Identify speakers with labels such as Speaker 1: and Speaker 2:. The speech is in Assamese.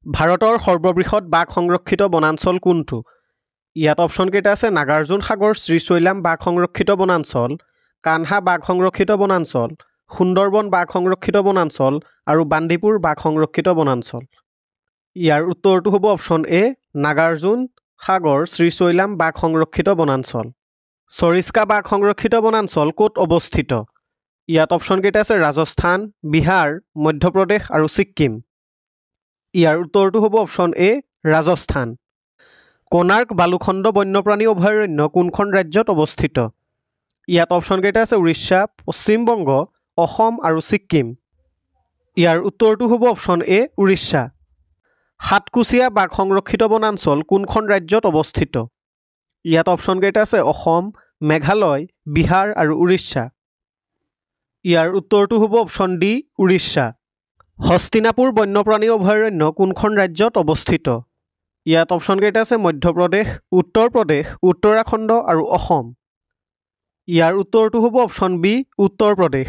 Speaker 1: ভাৰতৰ সৰ্ববৃহৎ বাঘ সংৰক্ষিত বনাঞ্চল কোনটো? ইয়াত অপশ্যন কেইটা আছে নাগাৰ্জুন সাগৰ শ্ৰীশৈলাম বাঘ সংৰক্ষিত বনাঞ্চল, কানহা বাঘ সংৰক্ষিত বনাঞ্চল, সুন্দৰবন বাঘ সংৰক্ষিত বনাঞ্চল আৰু বান্দিপুৰ বাঘ সংৰক্ষিত বনাঞ্চল। ইয়াৰ উত্তৰটো হ'ব অপশ্যন এ নাগাৰ্জুন সাগৰ শ্ৰীশৈলাম বাঘ সংৰক্ষিত বনাঞ্চল। সৰিস্কা বাঘ সংৰক্ষিত বনাঞ্চল ক'ত অৱস্থিত? ইয়াত অপশ্যন কেইটা আছে ৰাজস্থান, বিহাৰ, মধ্যপ্ৰদেশ আৰু ছিক্কিম। ইয়াৰ উত্তৰটো হ'ব অপশ্যন এ ৰাজস্থান। কোনাৰ্ক বালুখণ্ড বন্যপ্ৰাণী অভয়াৰণ্য কোনখন ৰাজ্যত অৱস্থিত? ইয়াত অপশ্যন কেইটা আছে উৰিষ্যা, পশ্চিমবংগ, অসম আৰু ছিক্কিম। ইয়াৰ উত্তৰটো হ'ব অপশ্যন এ উৰিষ্যা। সাতকোছিয়া বাঘ সংৰক্ষিত বনাঞ্চল কোনখন ৰাজ্যত অৱস্থিত? ইয়াত অপশ্যন কেইটা আছে অসম, মেঘালয়, বিহাৰ আৰু উৰিষ্যা। ইয়াৰ উত্তৰটো হ'ব অপশ্যন ডি উৰিষ্যা। হস্তিনাপুৰ বন্যপ্ৰাণী অভয়াৰণ্য কোনখন ৰাজ্যত অৱস্থিত? ইয়াত অপশ্যন কেইটা আছে মধ্যপ্ৰদেশ, উত্তৰ প্ৰদেশ, উত্তৰাখণ্ড আৰু অসম। ইয়াৰ উত্তৰটো হ'ব অপশ্যন বি উত্তৰ প্ৰদেশ।